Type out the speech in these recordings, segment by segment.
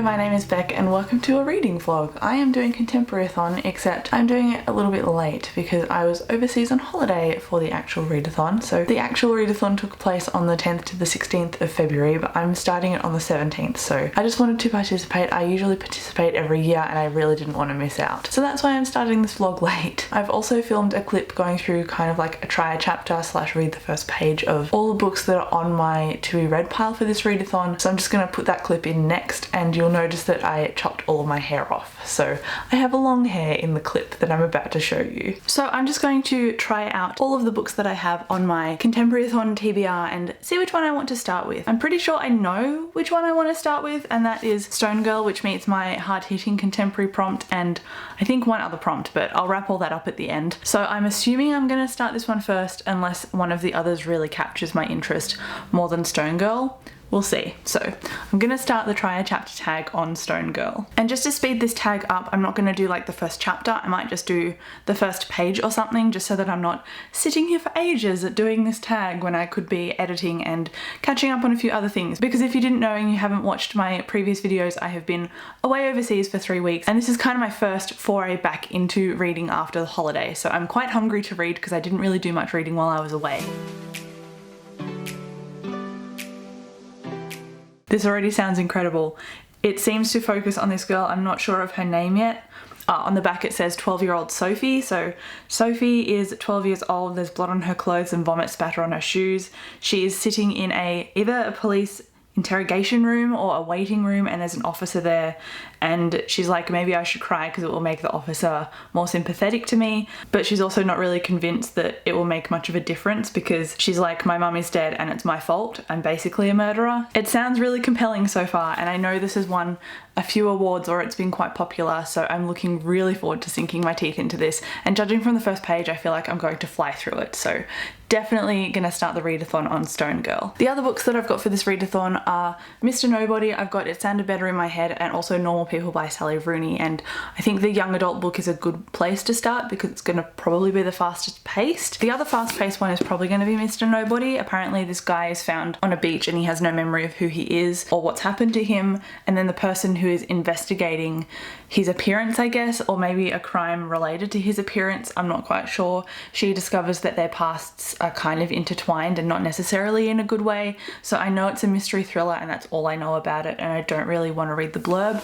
my name is Beck and welcome to a reading vlog. I am doing contemporary-a-thon, except I'm doing it a little bit late because I was overseas on holiday for the actual readathon. So the actual readathon took place on the 10th to the 16th of February, but I'm starting it on the 17th. So I just wanted to participate. I usually participate every year and I really didn't want to miss out. So that's why I'm starting this vlog late. I've also filmed a clip going through kind of like a try a chapter / read the first page of all the books that are on my to be read pile for this readathon. So I'm just going to put that clip in next, and you'll notice that I chopped all of my hair off. So I have a long hair in the clip that I'm about to show you. So I'm just going to try out all of the books that I have on my contemporary-a-thon TBR and see which one I want to start with. I'm pretty sure I know which one I want to start with, and that is Stone Girl, which meets my hard-hitting contemporary prompt, and I think one other prompt, but I'll wrap all that up at the end. So I'm assuming I'm going to start this one first unless one of the others really captures my interest more than Stone Girl. We'll see. So I'm gonna start the try a chapter tag on Stone Girl. And just to speed this tag up, I'm not gonna do like the first chapter. I might just do the first page or something, just so that I'm not sitting here for ages at doing this tag when I could be editing and catching up on a few other things. Because if you didn't know and you haven't watched my previous videos, I have been away overseas for 3 weeks, and this is kind of my first foray back into reading after the holiday. So I'm quite hungry to read because I didn't really do much reading while I was away. This already sounds incredible. It seems to focus on this girl. I'm not sure of her name yet. On the back it says 12-year-old Sophie. So Sophie is 12 years old. There's blood on her clothes and vomit spatter on her shoes. She is sitting in either a police interrogation room or a waiting room, and there's an officer there, and she's like, maybe I should cry because it will make the officer more sympathetic to me, but she's also not really convinced that it will make much of a difference because she's like, my mum is dead and it's my fault, I'm basically a murderer. It sounds really compelling so far, and I know this has won a few awards or it's been quite popular, so I'm looking really forward to sinking my teeth into this, and judging from the first page I feel like I'm going to fly through it. So definitely gonna start the readathon on Stone Girl. The other books that I've got for this readathon are Mr. Nobody, I've got It Sounded Better in My Head, and also Normal People by Sally Rooney, and I think the young adult book is a good place to start because it's gonna probably be the fastest paced. The other fast paced one is probably gonna be Mr. Nobody. Apparently this guy is found on a beach and he has no memory of who he is or what's happened to him, and then the person who is investigating his appearance, I guess, or maybe a crime related to his appearance, I'm not quite sure, she discovers that their pasts are kind of intertwined and not necessarily in a good way. So I know it's a mystery thriller and that's all I know about it, and I don't really want to read the blurb.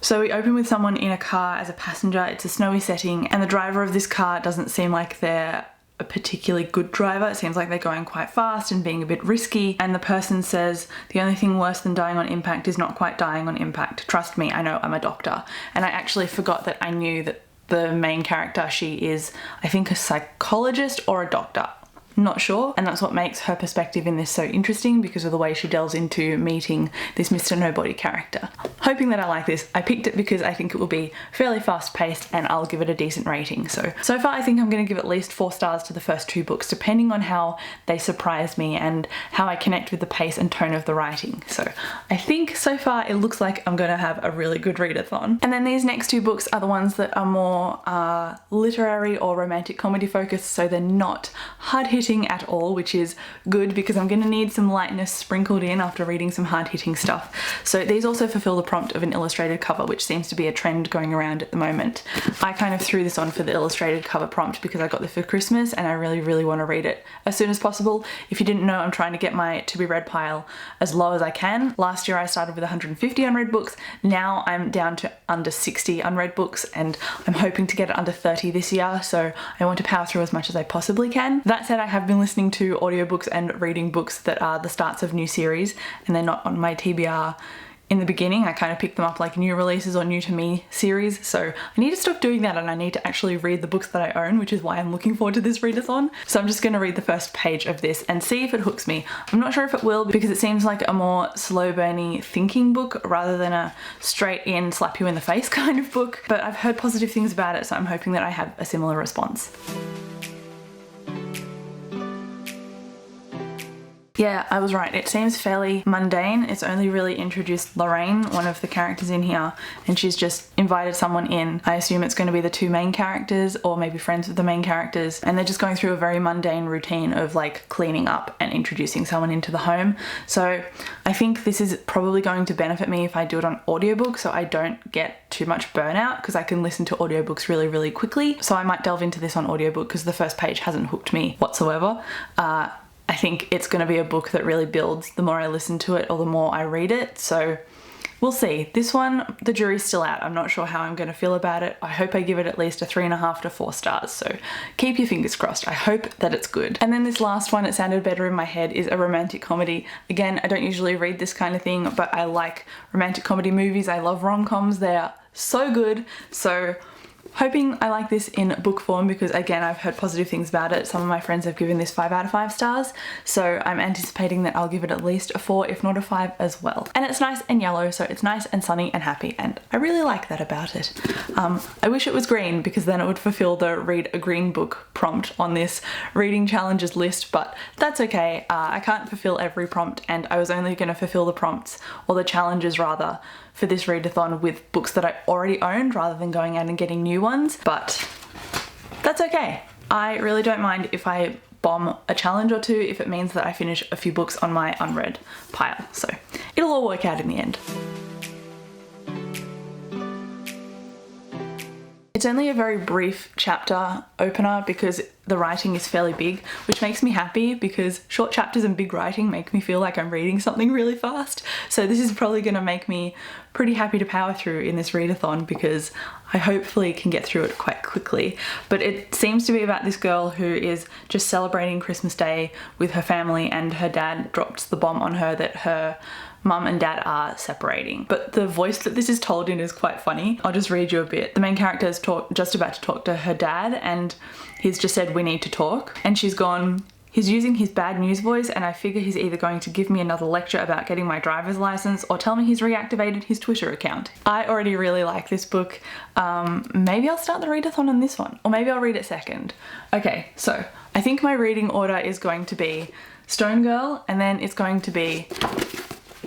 So we open with someone in a car as a passenger. It's a snowy setting and the driver of this car doesn't seem like they're a particularly good driver. It seems like they're going quite fast and being a bit risky, and the person says, the only thing worse than dying on impact is not quite dying on impact. Trust me, I know, I'm a doctor. And I actually forgot that I knew that the main character, she is, I think, a psychologist or a doctor. Not sure, and that's what makes her perspective in this so interesting because of the way she delves into meeting this Mr. Nobody character. Hoping that I like this. I picked it because I think it will be fairly fast paced and I'll give it a decent rating. So far I think I'm going to give at least 4 stars to the first 2 books, depending on how they surprise me and how I connect with the pace and tone of the writing. So I think so far it looks like I'm going to have a really good readathon. And then these next 2 books are the ones that are more literary or romantic comedy focused, so they're not hard-hitting at all, which is good because I'm going to need some lightness sprinkled in after reading some hard-hitting stuff. So these also fulfill the prompt of an illustrated cover, which seems to be a trend going around at the moment. I kind of threw this on for the illustrated cover prompt because I got this for Christmas and I really want to read it as soon as possible. If you didn't know, I'm trying to get my to be read pile as low as I can. Last year I started with 150 unread books. Now I'm down to under 60 unread books and I'm hoping to get it under 30 this year, so I want to power through as much as I possibly can. That said, I have been listening to audiobooks and reading books that are the starts of new series and they're not on my TBR in the beginning. I kind of pick them up like new releases or new to me series, so I need to stop doing that and I need to actually read the books that I own, which is why I'm looking forward to this readathon. So I'm just going to read the first page of this and see if it hooks me. I'm not sure if it will because it seems like a more slow burny thinking book rather than a straight in slap you in the face kind of book, but I've heard positive things about it, so I'm hoping that I have a similar response. Yeah, I was right. It seems fairly mundane. It's only really introduced Lorraine, one of the characters in here, and she's just invited someone in. I assume it's going to be the two main characters or maybe friends with the main characters, and they're just going through a very mundane routine of like cleaning up and introducing someone into the home. So I think this is probably going to benefit me if I do it on audiobook, so I don't get too much burnout, because I can listen to audiobooks really quickly. So I might delve into this on audiobook because the first page hasn't hooked me whatsoever. I think it's going to be a book that really builds the more I listen to it or the more I read it, so we'll see. This one, the jury's still out. I'm not sure how I'm going to feel about it. I hope I give it at least a 3.5 to 4 stars, so keep your fingers crossed. I hope that it's good. And then this last one, It Sounded Better in My Head, is a romantic comedy. Again, I don't usually read this kind of thing, but I like romantic comedy movies. I love rom-coms. They are so good, so hoping I like this in book form, because again, I've heard positive things about it. Some of my friends have given this 5 out of 5 stars, so I'm anticipating that I'll give it at least a 4, if not a 5 as well. And it's nice and yellow, so it's nice and sunny and happy, and I really like that about it. I wish it was green, because then it would fulfill the read a green book prompt on this reading challenges list, but that's okay. I can't fulfill every prompt, and I was only going to fulfill the prompts, or the challenges rather, for this readathon with books that I already owned rather than going out and getting new ones, but that's okay. I really don't mind if I bomb a challenge or two if it means that I finish a few books on my unread pile, so it'll all work out in the end. It's only a very brief chapter opener because the writing is fairly big, which makes me happy because short chapters and big writing make me feel like I'm reading something really fast. So this is probably going to make me pretty happy to power through in this readathon, because I hopefully can get through it quite quickly. But it seems to be about this girl who is just celebrating Christmas Day with her family, and her dad dropped the bomb on her that her mum and dad are separating. But the voice that this is told in is quite funny. I'll just read you a bit. The main character is just about to talk to her dad, and he's just said, "We need to talk." And she's gone, "He's using his bad news voice, and I figure he's either going to give me another lecture about getting my driver's license or tell me he's reactivated his Twitter account." I already really like this book. Maybe I'll start the readathon on this one, or maybe I'll read it second. Okay, so I think my reading order is going to be Stone Girl, and then it's going to be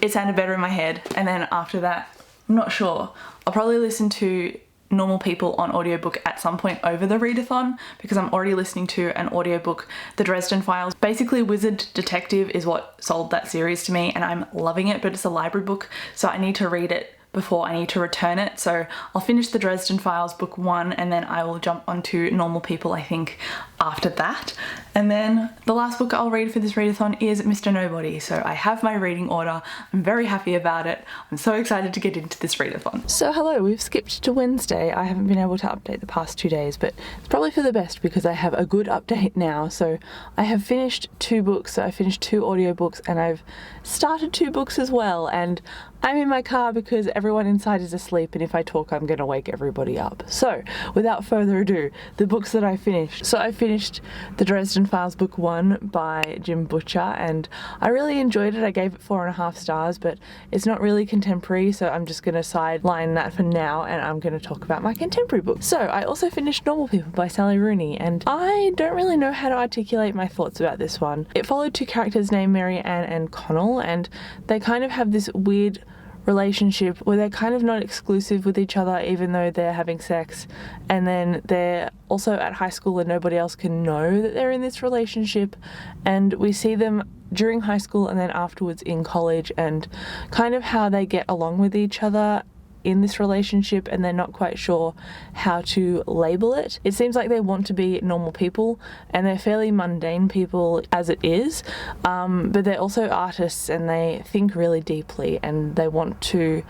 It Sounded Better in My Head, and then after that, I'm not sure. I'll probably listen to Normal People on audiobook at some point over the readathon, because I'm already listening to an audiobook, The Dresden Files. Basically, Wizard Detective is what sold that series to me, and I'm loving it, but it's a library book, so I need to read it before I need to return it. So I'll finish The Dresden Files book 1, and then I will jump onto Normal People, I think, after that. And then the last book I'll read for this readathon is Mr. Nobody. So I have my reading order. I'm very happy about it. I'm so excited to get into this readathon. So hello, we've skipped to Wednesday. I haven't been able to update the past 2 days, but it's probably for the best because I have a good update now. So I have finished 2 books. So I finished 2 audiobooks, and I've started 2 books as well. And I'm in my car because everyone inside is asleep, and if I talk I'm gonna wake everybody up. So without further ado, the books that I finished. So I finished The Dresden Files book 1 by Jim Butcher, and I really enjoyed it. I gave it 4.5 stars, but it's not really contemporary, so I'm just gonna sideline that for now, and I'm gonna talk about my contemporary book. So I also finished Normal People by Sally Rooney, and I don't really know how to articulate my thoughts about this one. It followed 2 characters named Mary Ann and Connell, and they kind of have this weird relationship where they're kind of not exclusive with each other even though they're having sex, and then they're also at high school and nobody else can know that they're in this relationship, and we see them during high school and then afterwards in college, and kind of how they get along with each other in this relationship, and they're not quite sure how to label it. It seems like they want to be normal people, and they're fairly mundane people as it is, but they're also artists, and they think really deeply, and they want to,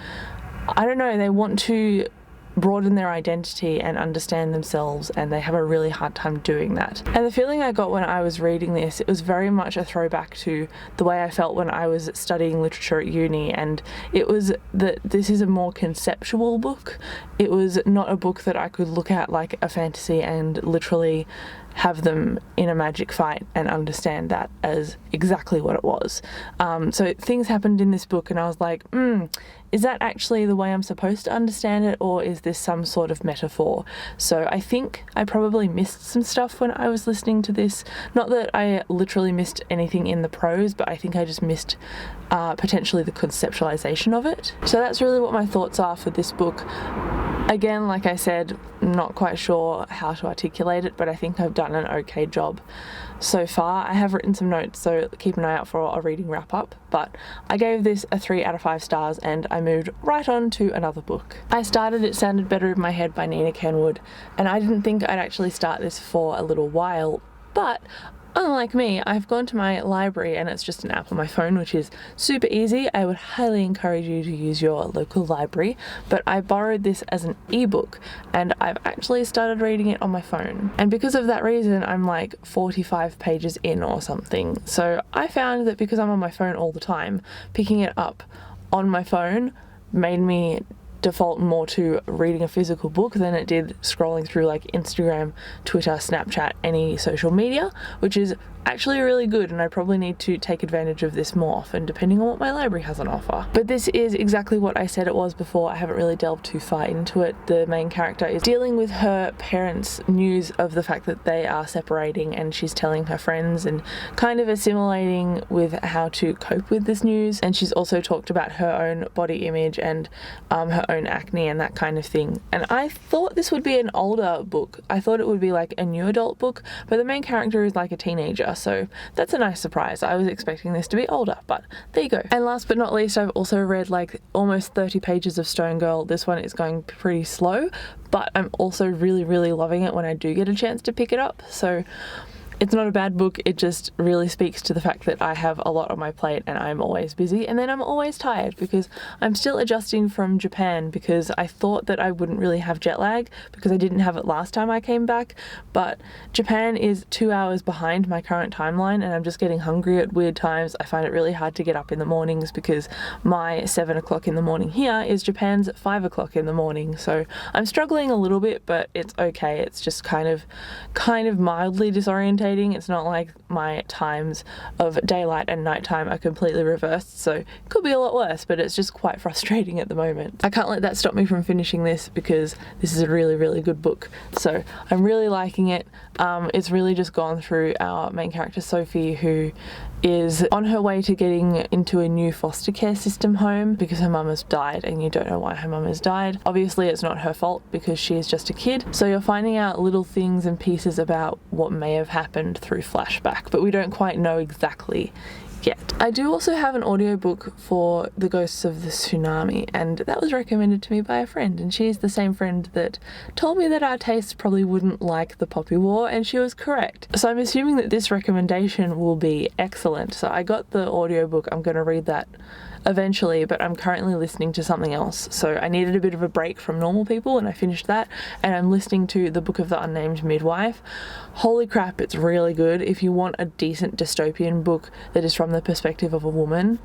I don't know, they want to broaden their identity and understand themselves, and they have a really hard time doing that. And the feeling I got when I was reading this, it was very much a throwback to the way I felt when I was studying literature at uni, and it was that this is a more conceptual book. It was not a book that I could look at like a fantasy and literally have them in a magic fight and understand that as exactly what it was. So things happened in this book and I was like, is that actually the way I'm supposed to understand it, or is this some sort of metaphor? So I think I probably missed some stuff when I was listening to this. Not that I literally missed anything in the prose, but I think I just missed potentially the conceptualization of it. So that's really what my thoughts are for this book. Again, like I said, I'm not quite sure how to articulate it, but I think I've done an okay job so far. I have written some notes, so keep an eye out for a reading wrap up, but I gave this a 3 out of 5 stars and I moved right on to another book. I started It Sounded Better in My Head by Nina Kenwood, and I didn't think I'd actually start this for a little while, but unlike me, I've gone to my library and it's just an app on my phone, which is super easy. I would highly encourage you to use your local library, but I borrowed this as an ebook and I've actually started reading it on my phone. And because of that reason, I'm like 45 pages in or something. So I found that because I'm on my phone all the time, picking it up on my phone made me default more to reading a physical book than it did scrolling through like Instagram, Twitter, Snapchat, any social media, which is actually really good, and I probably need to take advantage of this more often depending on what my library has on offer. But this is exactly what I said it was before. I haven't really delved too far into it. The main character is dealing with her parents' news of the fact that they are separating, and she's telling her friends and kind of assimilating with how to cope with this news. And she's also talked about her own body image and her own acne and that kind of thing. And I thought this would be an older book. I thought it would be like a new adult book, but the main character is like a teenager, so that's a nice surprise. I was expecting this to be older, but there you go. And last but not least, I've also read like almost 30 pages of Stone Girl. This one is going pretty slow, but I'm also really, really loving it when I do get a chance to pick it up. So it's not a bad book, it just really speaks to the fact that I have a lot on my plate and I'm always busy, and then I'm always tired because I'm still adjusting from Japan, because I thought that I wouldn't really have jet lag because I didn't have it last time I came back, but Japan is 2 hours behind my current timeline and I'm just getting hungry at weird times. I find it really hard to get up in the mornings because my 7 o'clock in the morning here is Japan's 5 o'clock in the morning, so I'm struggling a little bit, but it's okay. It's just kind of mildly disorientating. It's not like my times of daylight and nighttime are completely reversed, so it could be a lot worse, but it's just quite frustrating at the moment. I can't let that stop me from finishing this because this is a really, really good book. So I'm really liking it. It's really just gone through our main character Sophie, who is on her way to getting into a new foster care system home because her mum has died, and you don't know why her mum has died. Obviously it's not her fault because she is just a kid, so you're finding out little things and pieces about what may have happened through flashback, but we don't quite know exactly yet. I do also have an audiobook for The Ghosts of the Tsunami, and that was recommended to me by a friend, and she's the same friend that told me that our tastes probably wouldn't like the Poppy War, and she was correct. So I'm assuming that this recommendation will be excellent. So I got the audiobook, I'm going to read that eventually, but I'm currently listening to something else, so I needed a bit of a break from Normal People and I finished that, and I'm listening to The Book of the Unnamed Midwife. Holy crap, it's really good. If you want a decent dystopian book that is from the perspective of a woman,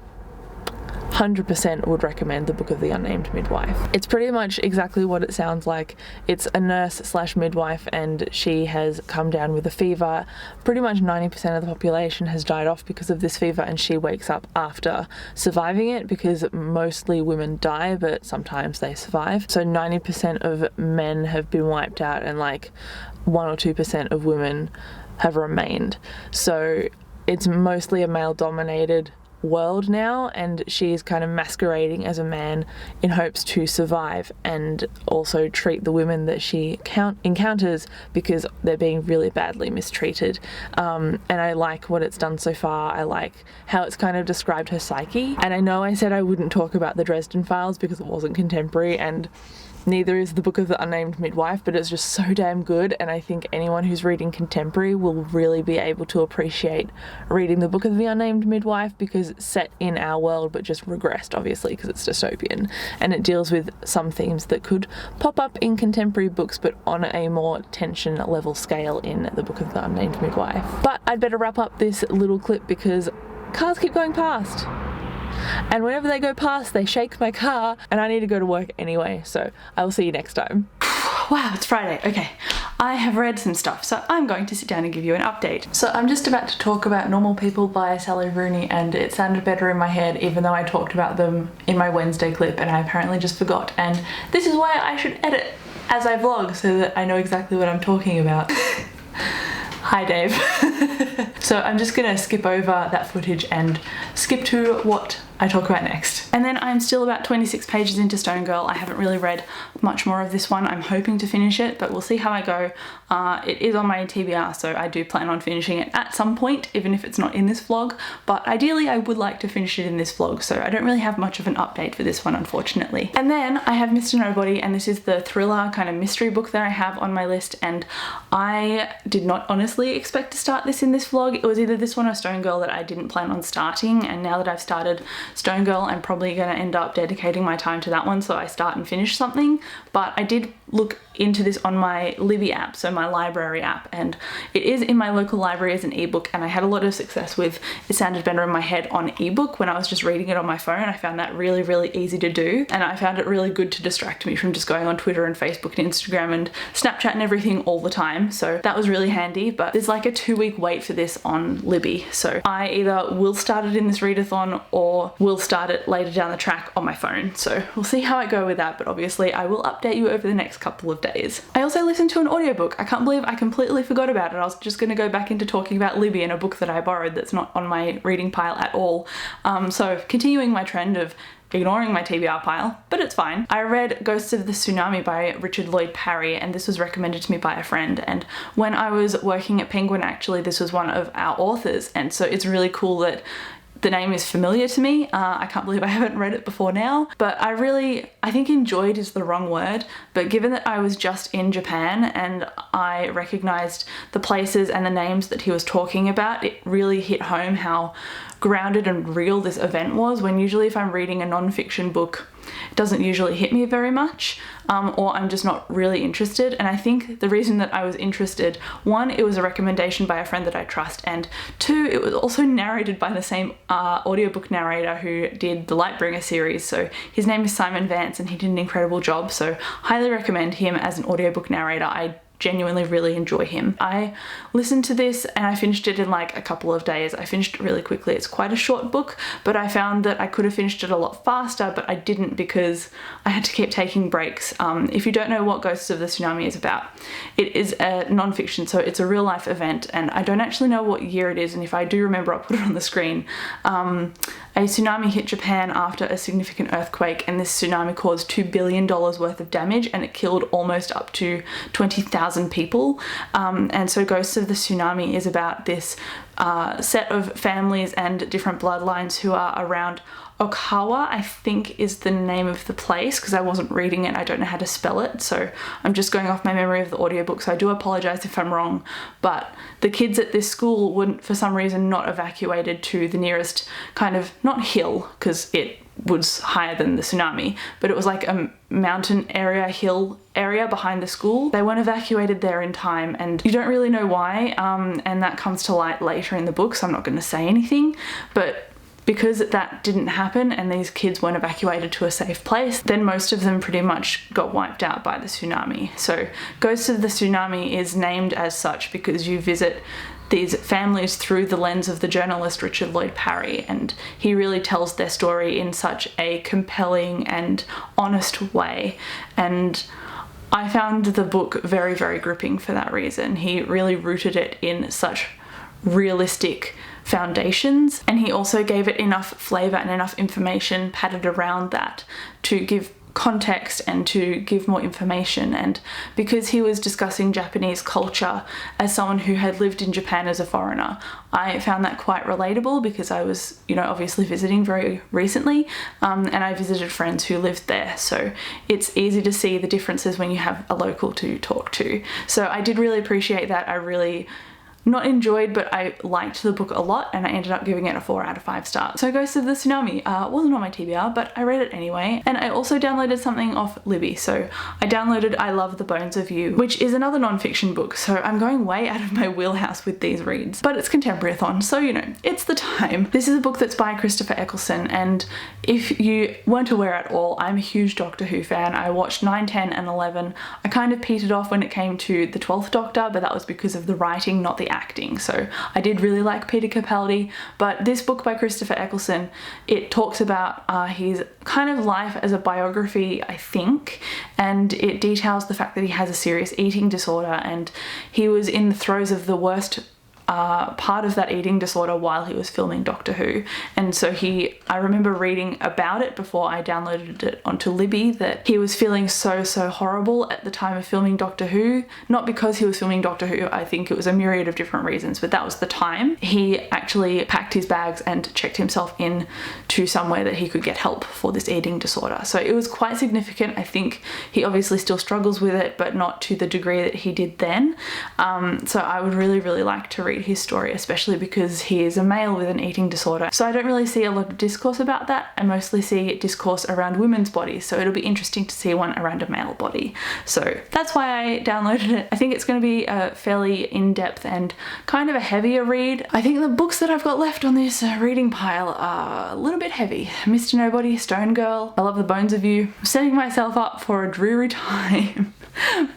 100% would recommend The Book of the Unnamed Midwife. It's pretty much exactly what it sounds like. It's a nurse slash midwife, and she has come down with a fever. Pretty much 90% of the population has died off because of this fever, and she wakes up after surviving it, because mostly women die, but sometimes they survive. So 90% of men have been wiped out, and like 1 or 2% of women have remained. So it's mostly a male-dominated world now, and she's kind of masquerading as a man in hopes to survive and also treat the women that she encounters because they're being really badly mistreated. And I like what it's done so far. I like how it's kind of described her psyche. And I know I said I wouldn't talk about the Dresden Files because it wasn't contemporary, and neither is The Book of the Unnamed Midwife, but it's just so damn good, and I think anyone who's reading contemporary will really be able to appreciate reading The Book of the Unnamed Midwife, because it's set in our world but just regressed, obviously, because it's dystopian, and it deals with some themes that could pop up in contemporary books but on a more tension level scale in The Book of the Unnamed Midwife. But I'd better wrap up this little clip because cars keep going past. And whenever they go past, they shake my car, and I need to go to work anyway, so I will see you next time. Wow, it's Friday. Okay, I have read some stuff, so I'm going to sit down and give you an update. So I'm just about to talk about Normal People by Sally Rooney, and it sounded better in my head even though I talked about them in my Wednesday clip and I apparently just forgot. And this is why I should edit as I vlog so that I know exactly what I'm talking about. Hi Dave. So I'm just gonna skip over that footage and skip to what I talk about next. And then I'm still about 26 pages into Stone Girl. I haven't really read much more of this one. I'm hoping to finish it, but we'll see how I go. It is on my TBR, so I do plan on finishing it at some point, even if it's not in this vlog. But ideally, I would like to finish it in this vlog, so I don't really have much of an update for this one, unfortunately. And then I have Mr. Nobody, and this is the thriller kind of mystery book that I have on my list, and I did not honestly expect to start this in this vlog. It was either this one or Stone Girl that I didn't plan on starting, and now that I've started Stone Girl, I'm probably going to end up dedicating my time to that one so I start and finish something. But I did look into this on my Libby app, so my library app, and it is in my local library as an ebook, and I had a lot of success with It Sounded Better in My Head on ebook when I was just reading it on my phone. I found that really, really easy to do, and I found it really good to distract me from just going on Twitter and Facebook and Instagram and Snapchat and everything all the time, so that was really handy. But there's like a 2-week wait for this on Libby, so I either will start it in this readathon or will start it later down the track on my phone, so we'll see how I go with that, but obviously I will update you over the next couple of days. I also listened to an audiobook. I can't believe I completely forgot about it. I was just going to go back into talking about Libby and a book that I borrowed that's not on my reading pile at all. So continuing my trend of ignoring my TBR pile, but it's fine. I read Ghosts of the Tsunami by Richard Lloyd Parry, and this was recommended to me by a friend, and when I was working at Penguin, actually this was one of our authors, and so it's really cool that the name is familiar to me. I can't believe I haven't read it before now, but I think enjoyed is the wrong word, but given that I was just in Japan and I recognized the places and the names that he was talking about, it really hit home how grounded and real this event was, when usually if I'm reading a non-fiction book, it doesn't usually hit me very much, or I'm just not really interested. And I think the reason that I was interested, one, it was a recommendation by a friend that I trust, and two, it was also narrated by the same audiobook narrator who did the Lightbringer series. So his name is Simon Vance and he did an incredible job, so highly recommend him as an audiobook narrator. I genuinely really enjoy him. I listened to this and I finished it in like a couple of days. I finished it really quickly. It's quite a short book, but I found that I could have finished it a lot faster, but I didn't because I had to keep taking breaks. If you don't know what Ghosts of the Tsunami is about, it is a non-fiction, so it's a real life event, and I don't actually know what year it is, and if I do remember I'll put it on the screen. A tsunami hit Japan after a significant earthquake, and this tsunami caused $2 billion worth of damage, and it killed almost up to 20,000 people. And so Ghosts of the Tsunami is about this set of families and different bloodlines who are around Okawa, I think is the name of the place, because I wasn't reading it, I don't know how to spell it, so I'm just going off my memory of the audiobook, so I do apologize if I'm wrong. But the kids at this school wouldn't, for some reason, not evacuated to the nearest kind of, not hill, because it was higher than the tsunami, but it was like a mountain area, hill area behind the school. They weren't evacuated there in time, and you don't really know why, and that comes to light later in the book, so I'm not going to say anything. But because that didn't happen and these kids weren't evacuated to a safe place, then most of them pretty much got wiped out by the tsunami. So Ghosts of the Tsunami is named as such because you visit these families through the lens of the journalist Richard Lloyd Parry, and he really tells their story in such a compelling and honest way. And I found the book very, very gripping for that reason. He really rooted it in such realistic foundations, and he also gave it enough flavor and enough information padded around that to give context and to give more information. And because he was discussing Japanese culture as someone who had lived in Japan as a foreigner, I found that quite relatable because I was, obviously visiting very recently, and I visited friends who lived there, so it's easy to see the differences when you have a local to talk to. So I did really appreciate that. I really not enjoyed, but I liked the book a lot, and I ended up giving it a 4 out of 5 stars. So Ghost of the Tsunami wasn't on my TBR, but I read it anyway. And I also downloaded something off Libby. So I downloaded I Love the Bones of You, which is another non-fiction book. So I'm going way out of my wheelhouse with these reads, but it's contemporary-a-thon, so you know, it's the time. This is a book that's by Christopher Eccleston, and if you weren't aware at all, I'm a huge Doctor Who fan. I watched 9, 10 and 11. I kind of petered off when it came to the 12th Doctor, but that was because of the writing, not the acting. So I did really like Peter Capaldi, but this book by Christopher Eccleston, it talks about his kind of life as a biography, I think, and it details the fact that he has a serious eating disorder, and he was in the throes of the worst part of that eating disorder while he was filming Doctor Who. And so I remember reading about it before I downloaded it onto Libby, that he was feeling so horrible at the time of filming Doctor Who. Not because he was filming Doctor Who, I think it was a myriad of different reasons, but that was the time. He actually packed his bags and checked himself in to somewhere that he could get help for this eating disorder. So it was quite significant. I think he obviously still struggles with it, but not to the degree that he did then. So I would really like to read his story, especially because he is a male with an eating disorder. So I don't really see a lot of discourse about that. I mostly see discourse around women's bodies, so it'll be interesting to see one around a male body. So that's why I downloaded it. I think it's going to be a fairly in-depth and kind of a heavier read. I think the books that I've got left on this reading pile are a little bit heavy. Mr. Nobody, Stone Girl, I Love the Bones of You. I'm setting myself up for a dreary time.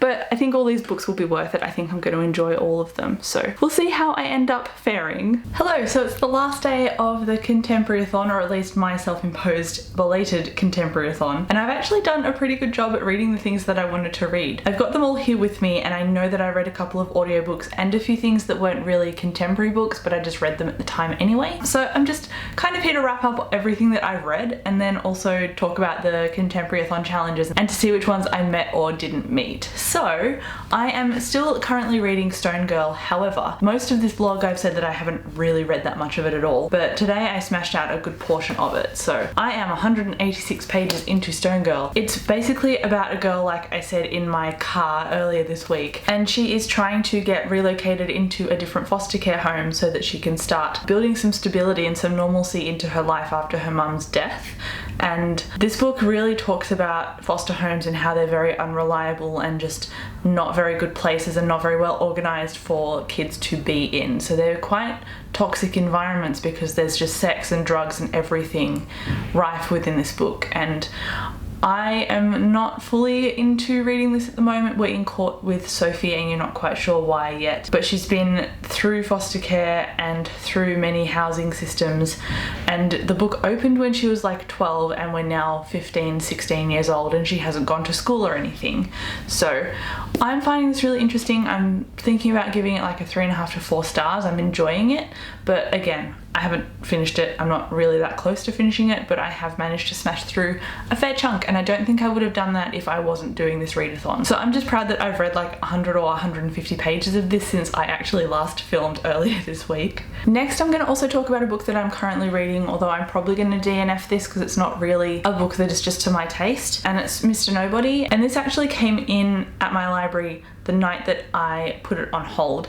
But I think all these books will be worth it. I think I'm going to enjoy all of them. So we'll see how I end up faring. Hello, so it's the last day of the contemporary-a-thon, or at least my self-imposed belated contemporary-a-thon. And I've actually done a pretty good job at reading the things that I wanted to read. I've got them all here with me, and I know that I read a couple of audiobooks and a few things that weren't really contemporary books, but I just read them at the time anyway. So I'm just kind of here to wrap up everything that I've read, and then also talk about the contemporary-a-thon challenges and to see which ones I met or didn't meet. So I am still currently reading Stone Girl. However, most of this vlog I've said that I haven't really read that much of it at all, but today I smashed out a good portion of it. So I am 186 pages into Stone Girl. It's basically about a girl, like I said in my car earlier this week, and she is trying to get relocated into a different foster care home so that she can start building some stability and some normalcy into her life after her mum's death. And this book really talks about foster homes and how they're very unreliable and just not very good places and not very well organized for kids to be in. So they're quite toxic environments because there's just sex and drugs and everything rife within this book. And I am not fully into reading this at the moment. We're in court with Sophie and you're not quite sure why yet, but she's been through foster care and through many housing systems, and the book opened when she was like 12 and we're now 15, 16 years old and she hasn't gone to school or anything. So I'm finding this really interesting. I'm thinking about giving it like a 3.5 to 4 stars. I'm enjoying it, but again, I haven't finished it. I'm not really that close to finishing it, but I have managed to smash through a fair chunk, and I don't think I would have done that if I wasn't doing this readathon. So I'm just proud that I've read like 100 or 150 pages of this since I actually last filmed earlier this week. Next, I'm going to also talk about a book that I'm currently reading, although I'm probably going to DNF this because it's not really a book that is just to my taste, and it's Mr. Nobody. And this actually came in at my library the night that I put it on hold,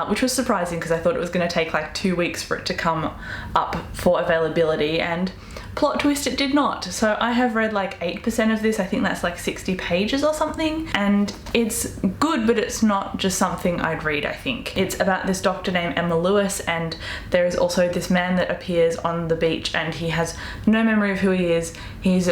which was surprising because I thought it was going to take like 2 weeks for it to come up for availability, and plot twist, it did not. So I have read like 8% of this. I think that's like 60 pages or something, and it's good, but it's not just something I'd read. I think it's about this doctor named Emma Lewis, and there is also this man that appears on the beach and he has no memory of who he is. He's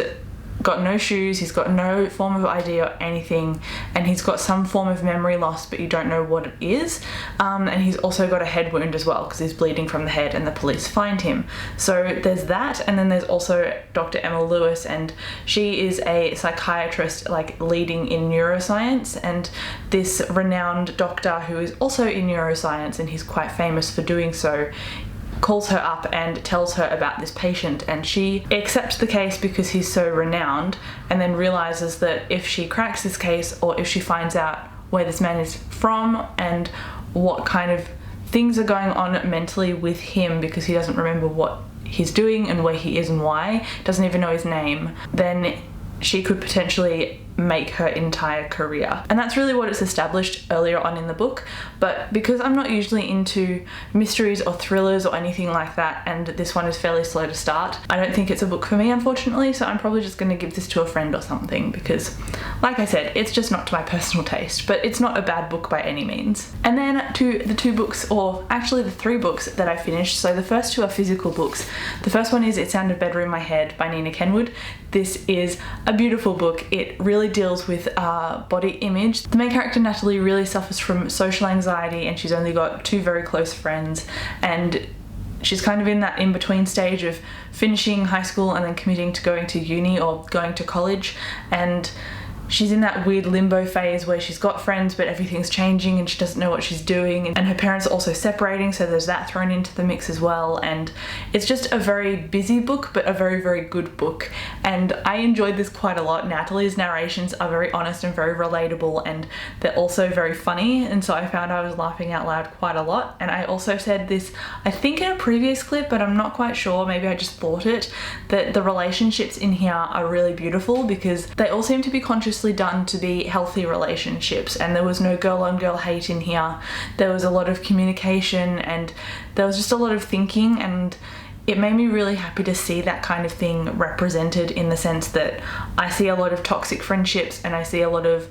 got no shoes, he's got no form of ID or anything, and he's got some form of memory loss, but you don't know what it is. And he's also got a head wound as well because he's bleeding from the head and the police find him. So there's that, and then there's also Dr. Emma Lewis, and she is a psychiatrist like leading in neuroscience, and this renowned doctor who is also in neuroscience, and he's quite famous for doing so, calls her up and tells her about this patient, and she accepts the case because he's so renowned, and then realizes that if she cracks this case, or if she finds out where this man is from and what kind of things are going on mentally with him, because he doesn't remember what he's doing and where he is and why, doesn't even know his name, then she could potentially make her entire career. And that's really what it's established earlier on in the book, but because I'm not usually into mysteries or thrillers or anything like that, and this one is fairly slow to start, I don't think it's a book for me, unfortunately, so I'm probably just going to give this to a friend or something because, like I said, it's just not to my personal taste, but it's not a bad book by any means. And then to the 2 books, or actually the 3 books that I finished. So the first 2 are physical books. The first one is It Sounded Better in My Head by Nina Kenwood. This is a beautiful book. It really deals with body image. The main character, Natalie, really suffers from social anxiety, and she's only got 2 very close friends, and she's kind of in that in-between stage of finishing high school and then committing to going to uni or going to college, and she's in that weird limbo phase where she's got friends but everything's changing and she doesn't know what she's doing, and her parents are also separating, so there's that thrown into the mix as well. And it's just a very busy book, but a very, very good book, and I enjoyed this quite a lot. Natalie's narrations are very honest and very relatable, and they're also very funny, and so I found I was laughing out loud quite a lot. And I also said this, I think, in a previous clip, but I'm not quite sure, maybe I just thought it, that the relationships in here are really beautiful because they all seem to be conscious done to be healthy relationships, and there was no girl on girl hate in here. There was a lot of communication, and there was just a lot of thinking, and it made me really happy to see that kind of thing represented, in the sense that I see a lot of toxic friendships and I see a lot of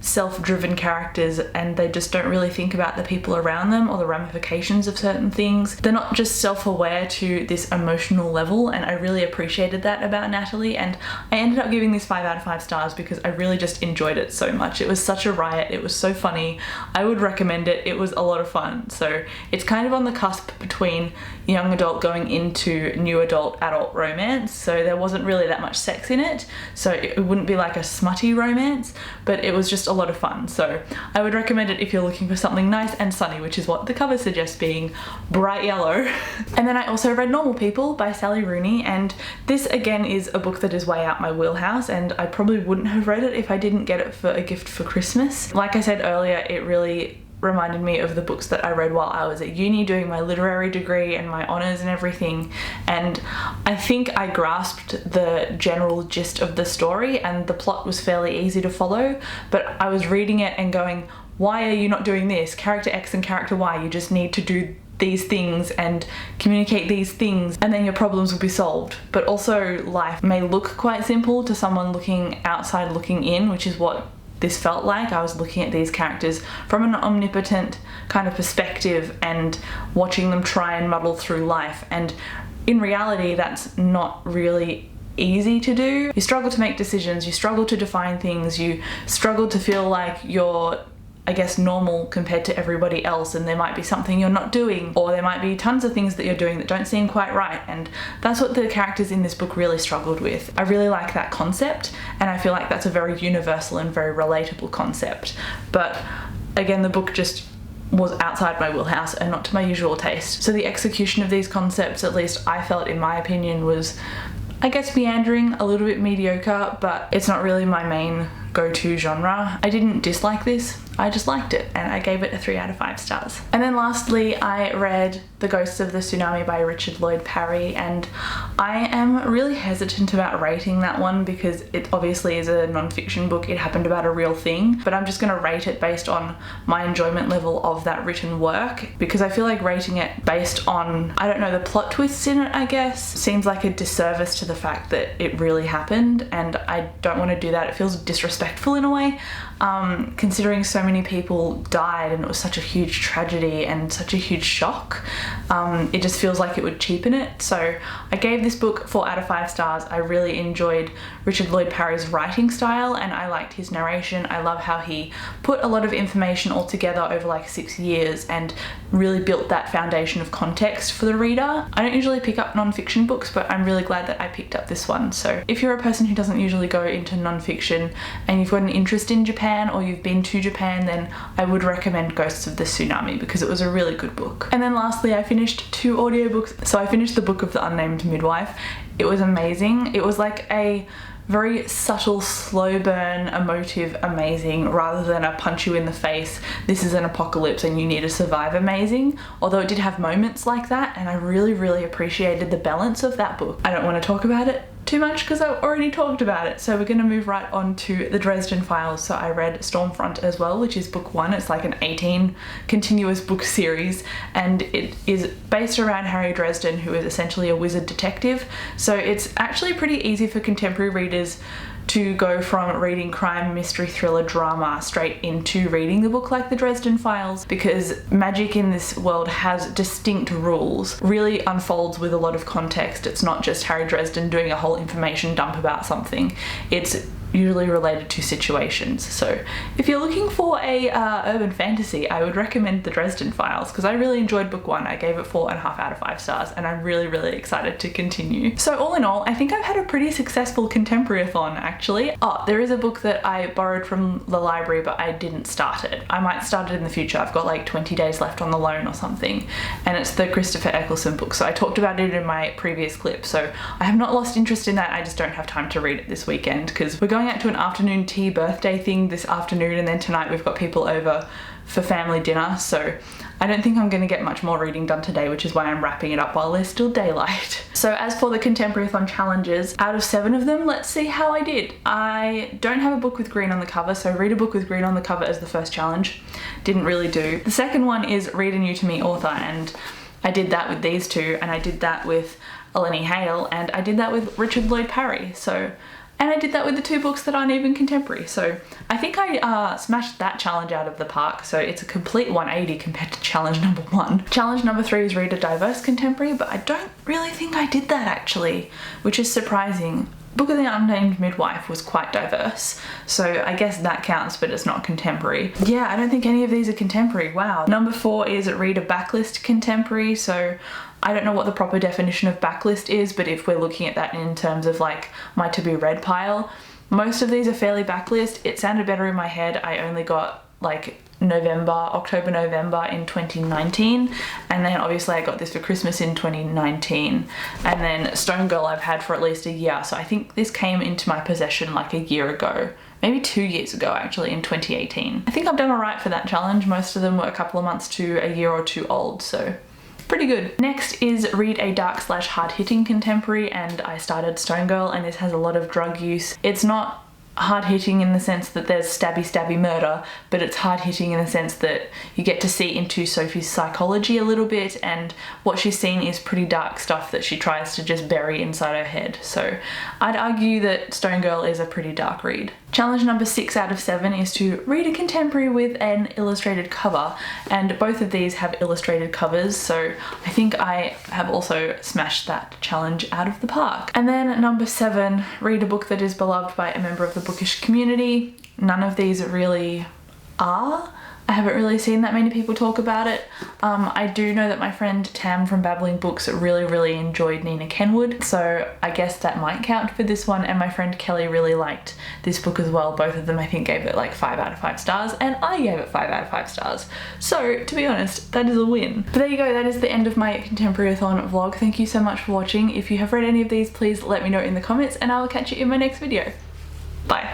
self-driven characters, and they just don't really think about the people around them or the ramifications of certain things. They're not just self-aware to this emotional level, and I really appreciated that about Natalie, and I ended up giving this 5 out of 5 stars because I really just enjoyed it so much. It was such a riot, it was so funny, I would recommend it, it was a lot of fun. So it's kind of on the cusp between young adult going into new adult romance, so there wasn't really that much sex in it, so it wouldn't be like a smutty romance, but it was just a lot of fun. So I would recommend it if you're looking for something nice and sunny, which is what the cover suggests, being bright yellow. And then I also read Normal People by Sally Rooney, and this again is a book that is way out my wheelhouse, and I probably wouldn't have read it if I didn't get it for a gift for Christmas. Like I said earlier, it really reminded me of the books that I read while I was at uni doing my literary degree and my honours and everything, and I think I grasped the general gist of the story, and the plot was fairly easy to follow, but I was reading it and going, why are you not doing this? Character X and character Y, you just need to do these things and communicate these things, and then your problems will be solved. But also, life may look quite simple to someone looking outside looking in, which is what this felt like. I was looking at these characters from an omnipotent kind of perspective and watching them try and muddle through life, and in reality that's not really easy to do. You struggle to make decisions, you struggle to define things, you struggle to feel like you're, I guess, normal compared to everybody else, and there might be something you're not doing, or there might be tons of things that you're doing that don't seem quite right, and that's what the characters in this book really struggled with. I really like that concept, and I feel like that's a very universal and very relatable concept, but again, the book just was outside my wheelhouse and not to my usual taste. So the execution of these concepts, at least I felt, in my opinion, was, I guess, meandering, a little bit mediocre, but it's not really my main go-to genre. I didn't dislike this, I just liked it, and I gave it a 3 out of 5 stars. And then lastly, I read The Ghosts of the Tsunami by Richard Lloyd Parry, and I am really hesitant about rating that one because it obviously is a non-fiction book. It happened about a real thing, but I'm just going to rate it based on my enjoyment level of that written work, because I feel like rating it based on, I don't know, the plot twists in it, I guess, seems like a disservice to the fact that it really happened, and I don't want to do that. It feels disrespectful in a way, considering so many people died and it was such a huge tragedy and such a huge shock. It just feels like it would cheapen it. So I gave this book 4 out of 5 stars. I really enjoyed Richard Lloyd Parry's writing style, and I liked his narration. I love how he put a lot of information all together over like 6 years and really built that foundation of context for the reader. I don't usually pick up non-fiction books, but I'm really glad that I picked up this one. So if you're a person who doesn't usually go into non-fiction and you've got an interest in Japan, or you've been to Japan, then I would recommend Ghosts of the Tsunami because it was a really good book. And then lastly, I finished 2 audiobooks. So I finished The Book of the Unnamed Midwife. It was amazing. It was like a very subtle, slow burn, emotive, amazing, rather than a punch you in the face, this is an apocalypse and you need to survive amazing. Although it did have moments like that, and I really, really appreciated the balance of that book. I don't want to talk about it too much because I've already talked about it. So we're going to move right on to the Dresden Files. So I read Stormfront as well, which is book 1. It's like an 18 continuous book series, and it is based around Harry Dresden, who is essentially a wizard detective. So it's actually pretty easy for contemporary readers to go from reading crime, mystery, thriller, drama straight into reading the book like the Dresden Files, because magic in this world has distinct rules, really unfolds with a lot of context. It's not just Harry Dresden doing a whole information dump about something. It's usually related to situations. So if you're looking for a urban fantasy, I would recommend the Dresden Files, because I really enjoyed book 1. I gave it 4.5 out of 5 stars, and I'm really excited to continue. So all in all, I think I've had a pretty successful contemporary-a-thon actually. Oh, there is a book that I borrowed from the library, but I didn't start it. I might start it in the future. I've got like 20 days left on the loan or something, and it's the Christopher Eccleston book. So I talked about it in my previous clip, so I have not lost interest in that. I just don't have time to read it this weekend, because we're going out to an afternoon tea birthday thing this afternoon, and then tonight we've got people over for family dinner, so I don't think I'm going to get much more reading done today, which is why I'm wrapping it up while there's still daylight. So as for the contemporary-a-thon challenges, out of 7 of them, let's see how I did. I don't have a book with green on the cover, so read a book with green on the cover as the first challenge. Didn't really do. The second one is read a new to me author, and I did that with these two, and I did that with Eleni Hale, and I did that with Richard Lloyd Parry. And I did that with the 2 books that aren't even contemporary. So I think I smashed that challenge out of the park. So it's a complete 180 compared to challenge number 1. Challenge number 3 is read a diverse contemporary, but I don't really think I did that actually, which is surprising. Book of the Unnamed Midwife was quite diverse, so I guess that counts, but it's not contemporary. Yeah, I don't think any of these are contemporary, wow. Number 4 is read a backlist contemporary, so I don't know what the proper definition of backlist is, but if we're looking at that in terms of like my to be read pile, most of these are fairly backlist. It sounded better in my head. I only got like October, November in 2019, and then obviously I got this for Christmas in 2019, and then Stone Girl I've had for at least a year, so I think this came into my possession like a year ago, maybe 2 years ago actually, in 2018. I think I've done alright for that challenge. Most of them were a couple of months to a year or 2 old, so pretty good. Next is read a dark/hard-hitting contemporary, and I started Stone Girl, and this has a lot of drug use. It's not hard-hitting in the sense that there's stabby murder, but it's hard-hitting in the sense that you get to see into Sophie's psychology a little bit, and what she's seen is pretty dark stuff that she tries to just bury inside her head. So I'd argue that Stone Girl is a pretty dark read. Challenge number 6 out of 7 is to read a contemporary with an illustrated cover, and both of these have illustrated covers, so I think I have also smashed that challenge out of the park. And then number 7, read a book that is beloved by a member of the bookish community. None of these really are. I haven't really seen that many people talk about it. I do know that my friend Tam from Babbling Books really enjoyed Nina Kenwood, so I guess that might count for this one, and my friend Kelly really liked this book as well. Both of them I think gave it like 5 out of 5 stars, and I gave it 5 out of 5 stars. So to be honest, that is a win. But there you go, that is the end of my contemporary-a-thon vlog. Thank you so much for watching. If you have read any of these, please let me know in the comments, and I will catch you in my next video. Bye.